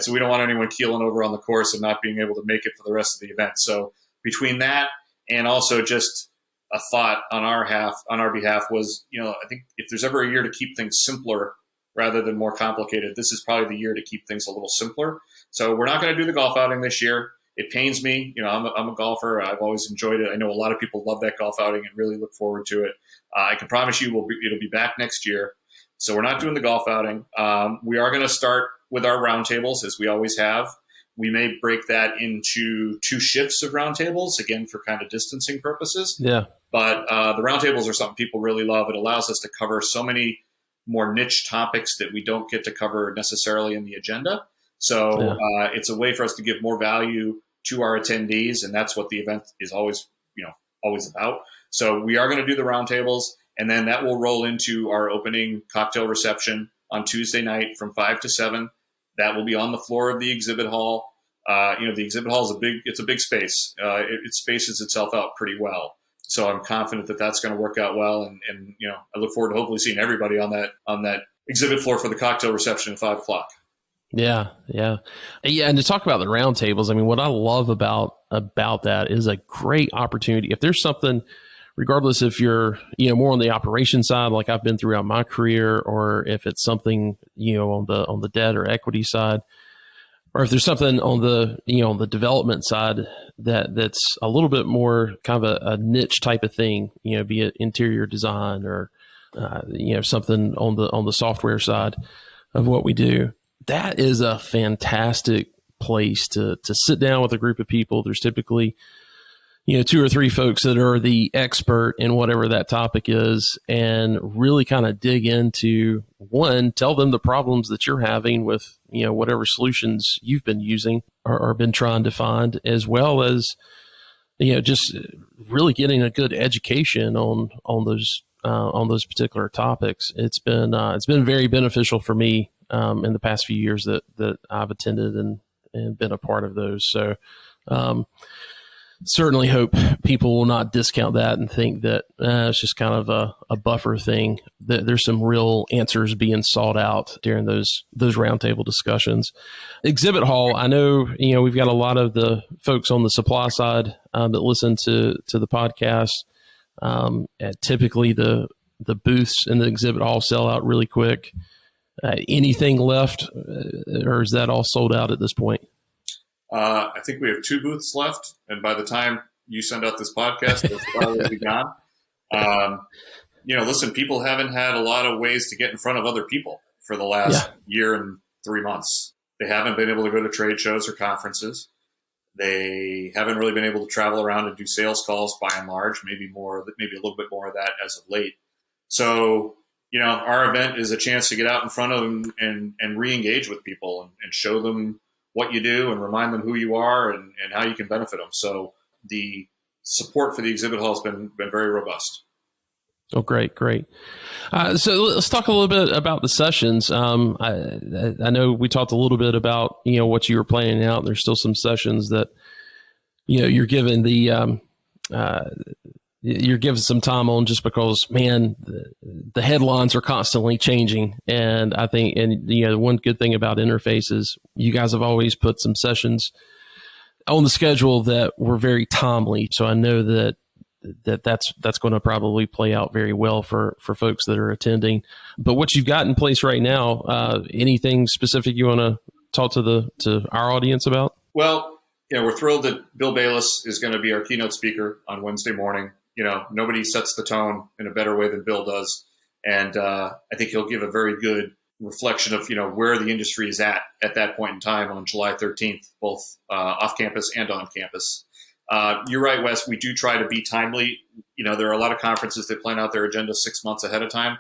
So we don't want anyone keeling over on the course and not being able to make it for the rest of the event. So between that and also just a thought on our behalf was, I think if there's ever a year to keep things simpler rather than more complicated, this is probably the year to keep things a little simpler. So we're not going to do the golf outing this year. It pains me. I'm a golfer. I've always enjoyed it. I know a lot of people love that golf outing and really look forward to it. I can promise you it'll be back next year. So we're not doing the golf outing. We are going to start with our roundtables as we always have. We may break that into 2 shifts of roundtables, again, for kind of distancing purposes. Yeah. But the roundtables are something people really love. It allows us to cover so many more niche topics that we don't get to cover necessarily in the agenda. So it's a way for us to give more value to our attendees, and that's what the event is always about. So we are going to do the roundtables, and then that will roll into our opening cocktail reception on Tuesday night from 5 to 7. That will be on the floor of the exhibit hall. The exhibit hall is a big space. It spaces itself out pretty well. So I'm confident that that's going to work out well. And I look forward to hopefully seeing everybody on that exhibit floor for the cocktail reception at 5 o'clock. Yeah. And to talk about the roundtables, I mean, what I love about that is a great opportunity. If there's something, regardless if you're, more on the operation side, like I've been throughout my career, or if it's something, on the debt or equity side, or if there's something on the, on the development side that's a little bit more kind of a niche type of thing, be it interior design or, something on the software side of what we do. That is a fantastic place to sit down with a group of people. There's typically, 2 or 3 folks that are the expert in whatever that topic is, and really kind of dig into tell them the problems that you're having with, whatever solutions you've been using or been trying to find, as well as, just really getting a good education on those particular topics. It's been very beneficial for me in the past few years that I've attended and been a part of those. So, certainly hope people will not discount that and think that it's just kind of a buffer thing. There's some real answers being sought out during those roundtable discussions. Exhibit hall, I know, we've got a lot of the folks on the supply side that listen to the podcast. Typically the booths in the exhibit hall sell out really quick. Anything left, or is that all sold out at this point? I think we have 2 booths left, and by the time you send out this podcast, it's probably be gone. Listen, people haven't had a lot of ways to get in front of other people for the last year and 3 months. They haven't been able to go to trade shows or conferences. They haven't really been able to travel around and do sales calls by and large, maybe a little bit more of that as of late. So, our event is a chance to get out in front of them and re-engage with people and show them what you do and remind them who you are and how you can benefit them. So the support for the exhibit hall has been very robust. Oh, great. So let's talk a little bit about the sessions. I know we talked a little bit about, what you were planning out. There's still some sessions that, you're given you're given some time on, just because, man, the headlines are constantly changing. And I think, the one good thing about Interface is you guys have always put some sessions on the schedule that were very timely. So I know that's going to probably play out very well for folks that are attending. But what you've got in place right now, anything specific you want to talk to our audience about? Well, we're thrilled that Bill Bayless is going to be our keynote speaker on Wednesday morning. Nobody sets the tone in a better way than Bill does. And I think he'll give a very good reflection of, where the industry is at that point in time on July 13th, both off campus and on campus. You're right, Wes. We do try to be timely. There are a lot of conferences that plan out their agenda 6 months ahead of time.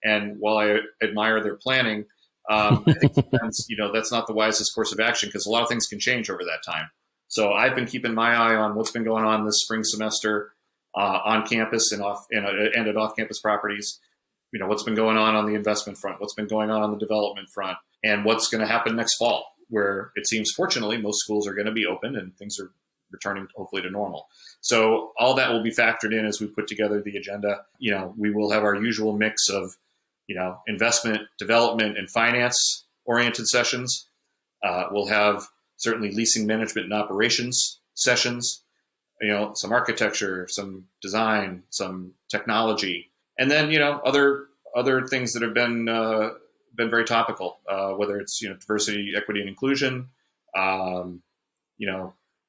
And while I admire their planning, I think sometimes, that's not the wisest course of action, because a lot of things can change over that time. So I've been keeping my eye on what's been going on this spring semester on campus and at off-campus properties. What's been going on the investment front, what's been going on the development front, and what's going to happen next fall, where it seems, fortunately, most schools are going to be open and things are returning hopefully to normal. So all that will be factored in as we put together the agenda. We will have our usual mix of, investment, development, and finance oriented sessions. We'll have certainly leasing management and operations sessions, some architecture, some design, some technology, and then, other things that have been very topical, whether it's, diversity, equity, and inclusion,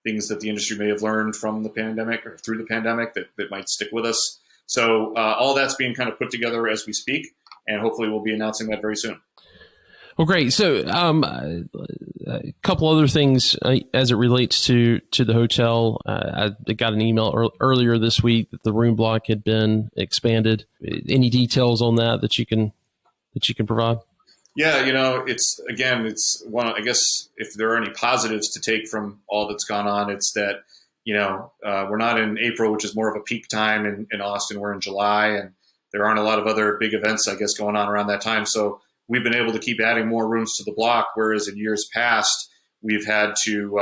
things that the industry may have learned from the pandemic or through the pandemic that might stick with us. So all that's being kind of put together as we speak, and hopefully we'll be announcing that very soon. Well, great. So a couple other things as it relates to the hotel. I got an email earlier this week that the room block had been expanded. Any details on that you can provide? Yeah, it's one, I guess, if there are any positives to take from all that's gone on, it's that, we're not in April, which is more of a peak time in Austin. We're in July, and there aren't a lot of other big events, I guess, going on around that time. So we've been able to keep adding more rooms to the block, whereas in years past, we've had to,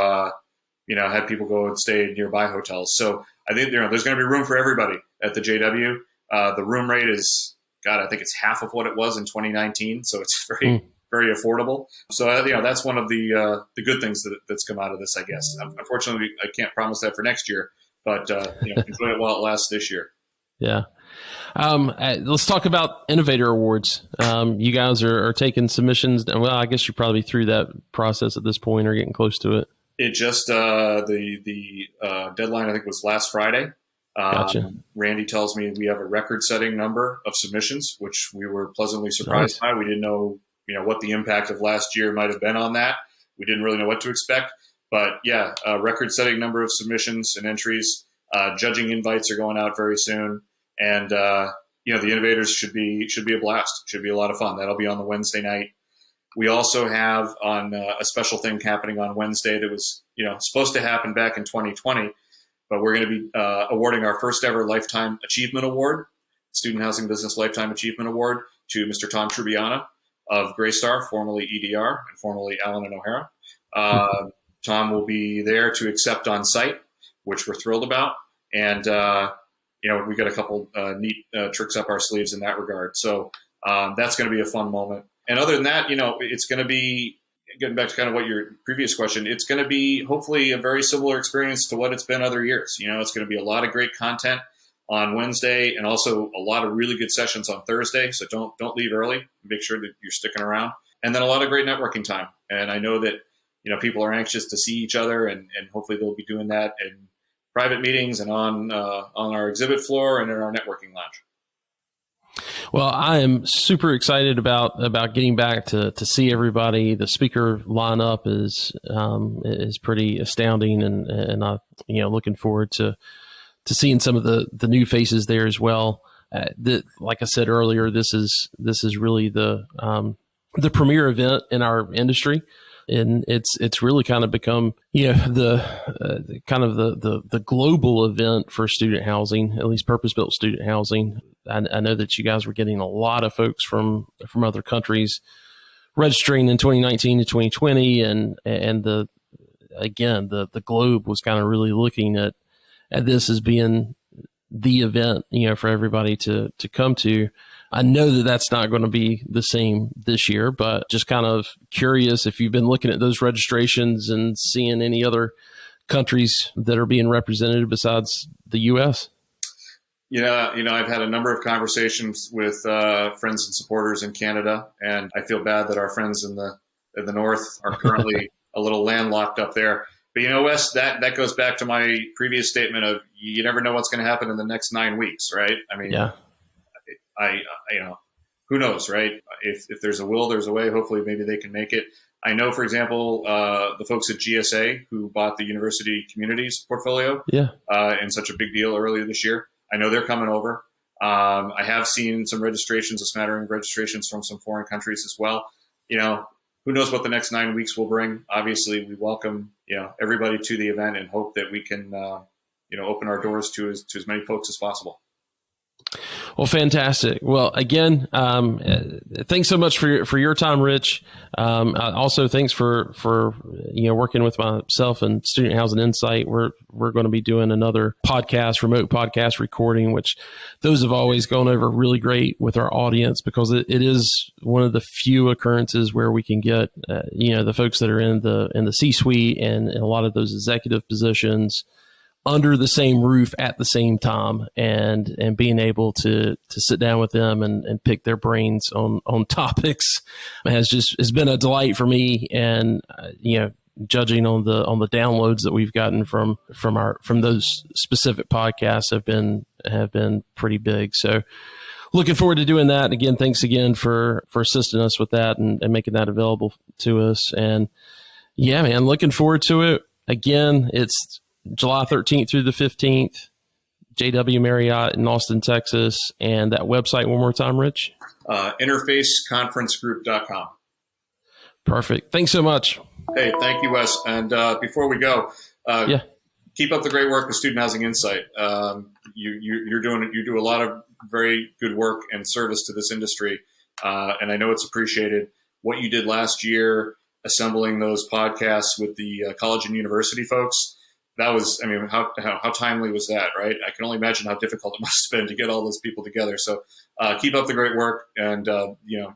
had people go and stay in nearby hotels. So I think, there's going to be room for everybody at the JW. The room rate is, I think it's half of what it was in 2019. So it's very, very affordable. So, that's one of the good things that's come out of this, I guess. Unfortunately, I can't promise that for next year, but, enjoy it while it lasts this year. Yeah. Let's talk about Innovator Awards. You guys are taking submissions. Well, I guess you're probably through that process at this point or getting close to it. It just, the deadline, I think, was last Friday. Gotcha. Randy tells me we have a record-setting number of submissions, which we were pleasantly surprised by. We didn't know, what the impact of last year might have been on that. We didn't really know what to expect. But yeah, a record-setting number of submissions and entries. Judging invites are going out very soon. And, the Innovators should be a blast. Should be a lot of fun. That'll be on the Wednesday night. We also have on a special thing happening on Wednesday that was, supposed to happen back in 2020, but we're going to be awarding our first ever Lifetime Achievement Award, Student Housing Business Lifetime Achievement Award, to Mr. Tom Trubiana of Graystar, formerly EDR and formerly Allen & O'Hara. Tom will be there to accept on site, which we're thrilled about. And, we got a couple neat tricks up our sleeves in that regard. So that's going to be a fun moment. And other than that, it's going to be, getting back to kind of what your previous question, it's going to be hopefully a very similar experience to what it's been other years. It's going to be a lot of great content on Wednesday and also a lot of really good sessions on Thursday. So don't leave early. Make sure that you're sticking around. And then a lot of great networking time. And I know that, people are anxious to see each other, and hopefully they'll be doing that in private meetings and on our exhibit floor and in our networking lounge. Well, I am super excited about getting back to see everybody. The speaker lineup is pretty astounding, and I looking forward to seeing some of the new faces there as well. Like I said earlier, this is really the premier event in our industry. And it's really kind of become, the kind of the global event for student housing, at least purpose-built student housing. I know that you guys were getting a lot of folks from other countries registering in 2019 to 2020, and the globe was kind of really looking at this as being the event, for everybody to come to. I know that that's not going to be the same this year, but just kind of curious if you've been looking at those registrations and seeing any other countries that are being represented besides the U.S. Yeah, I've had a number of conversations with friends and supporters in Canada, and I feel bad that our friends in the North are currently a little landlocked up there. But Wes, that goes back to my previous statement of you never know what's going to happen in the next 9 weeks, right? I mean, yeah. I who knows, right? If there's a will, there's a way. Hopefully, maybe they can make it. I know, for example, the folks at GSA who bought the University Communities portfolio, in such a big deal earlier this year. I know they're coming over. I have seen some registrations, a smattering of registrations from some foreign countries as well. Who knows what the next 9 weeks will bring? Obviously, we welcome everybody to the event and hope that we can open our doors to as many folks as possible. Well, fantastic. Well, again, thanks so much for your time, Rich. Also, thanks for working with myself and Student Housing Insight. We're going to be doing another remote podcast recording, which those have always gone over really great with our audience, because it is one of the few occurrences where we can get the folks that are in the C-suite and a lot of those executive positions under the same roof at the same time, and being able to sit down with them and pick their brains on topics has been a delight for me. And judging on the downloads that we've gotten from those specific podcasts have been pretty big. So looking forward to doing that. Again, thanks again for assisting us with that and making that available to us. And yeah, man, looking forward to it. Again, it's July 13th through the 15th, JW Marriott in Austin, Texas. And that website one more time, Rich? Interfaceconferencegroup.com. Perfect. Thanks so much. Hey, thank you, Wes. And before we go, keep up the great work with Student Housing Insight. You do a lot of very good work and service to this industry, and I know it's appreciated. What you did last year, assembling those podcasts with the college and university folks, that was, how timely was that, right? I can only imagine how difficult it must have been to get all those people together. So keep up the great work, and you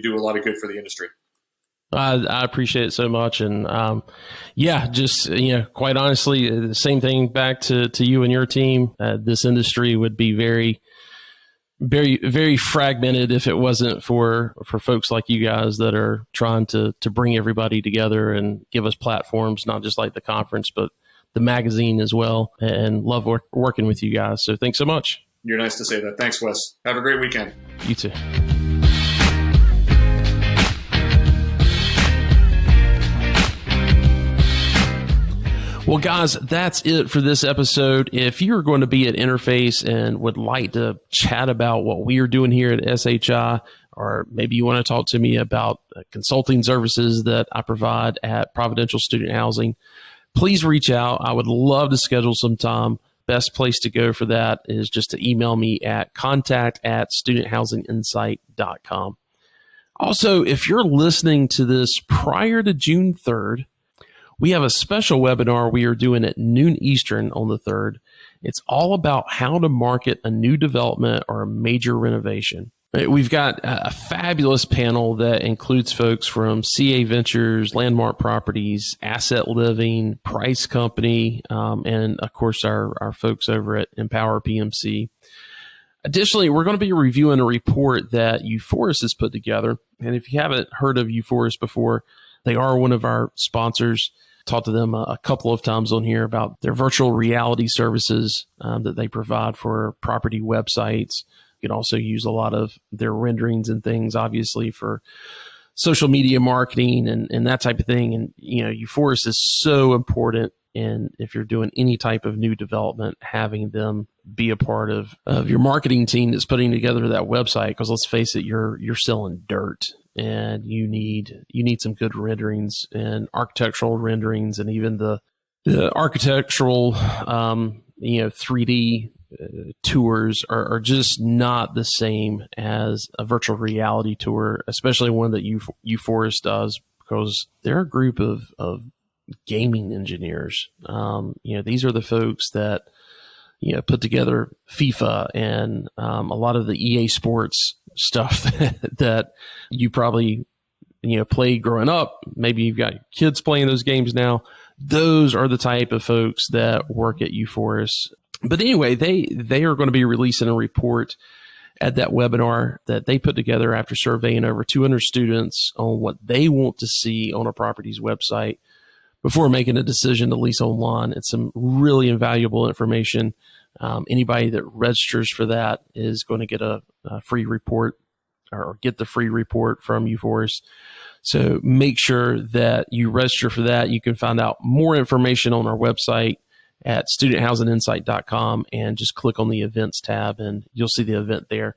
do a lot of good for the industry. I appreciate it so much. And quite honestly, the same thing back to you and your team. This industry would be very, very, very fragmented if it wasn't for folks like you guys that are trying to bring everybody together and give us platforms, not just like the conference, but the magazine as well. And love working with you guys. So thanks so much. You're nice to say that. Thanks, Wes. Have a great weekend. You too. Well, guys, that's it for this episode. If you're going to be at Interface and would like to chat about what we are doing here at SHI, or maybe you want to talk to me about consulting services that I provide at Providential Student Housing, please reach out. I would love to schedule some time. Best place to go for that is just to email me at contact@studenthousinginsight.com. Also, if you're listening to this prior to June 3rd, we have a special webinar we are doing at noon Eastern on the 3rd. It's all about how to market a new development or a major renovation. We've got a fabulous panel that includes folks from CA Ventures, Landmark Properties, Asset Living, Price Company, and of course our folks over at Empower PMC. Additionally, we're going to be reviewing a report that Euphorus has put together. And if you haven't heard of Euphorus before, they are one of our sponsors. Talked to them a couple of times on here about their virtual reality services that they provide for property websites. You can also use a lot of their renderings and things, obviously, for social media marketing and that type of thing. And, Euphorus is so important. And if you're doing any type of new development, having them be a part of your marketing team that's putting together that website, because let's face it, you're selling dirt. and you need some good renderings and architectural renderings, and even the architectural 3D tours are just not the same as a virtual reality tour, especially one that UForest does, because they're a group of gaming engineers. These are the folks that put together FIFA and a lot of the EA Sports stuff that you probably played growing up. Maybe you've got kids playing those games now. Those are the type of folks that work at UForest. But anyway, they are going to be releasing a report at that webinar that they put together after surveying over 200 students on what they want to see on a property's website before making a decision to lease on lawn. It's some really invaluable information. Anybody that registers for that is going to get a free report, or get the free report from UForest. So make sure that you register for that. You can find out more information on our website at studenthousinginsight.com, and just click on the events tab and you'll see the event there.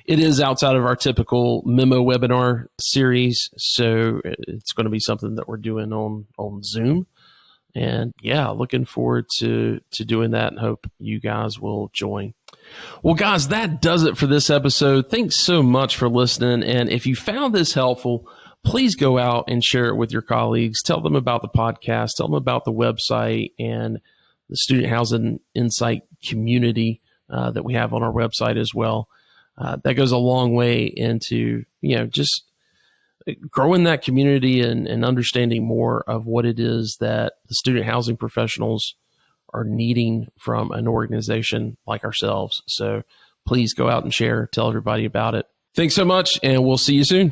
It is outside of our typical memo webinar series, so it's going to be something that we're doing on Zoom. And yeah, looking forward to doing that, and hope you guys will join. Well, guys, that does it for this episode. Thanks so much for listening. And if you found this helpful, please go out and share it with your colleagues. Tell them about the podcast. Tell them about the website and the Student Housing Insight community that we have on our website as well. That goes a long way into, just growing that community and understanding more of what it is that the student housing professionals are needing from an organization like ourselves. So please go out and share, tell everybody about it. Thanks so much, and we'll see you soon.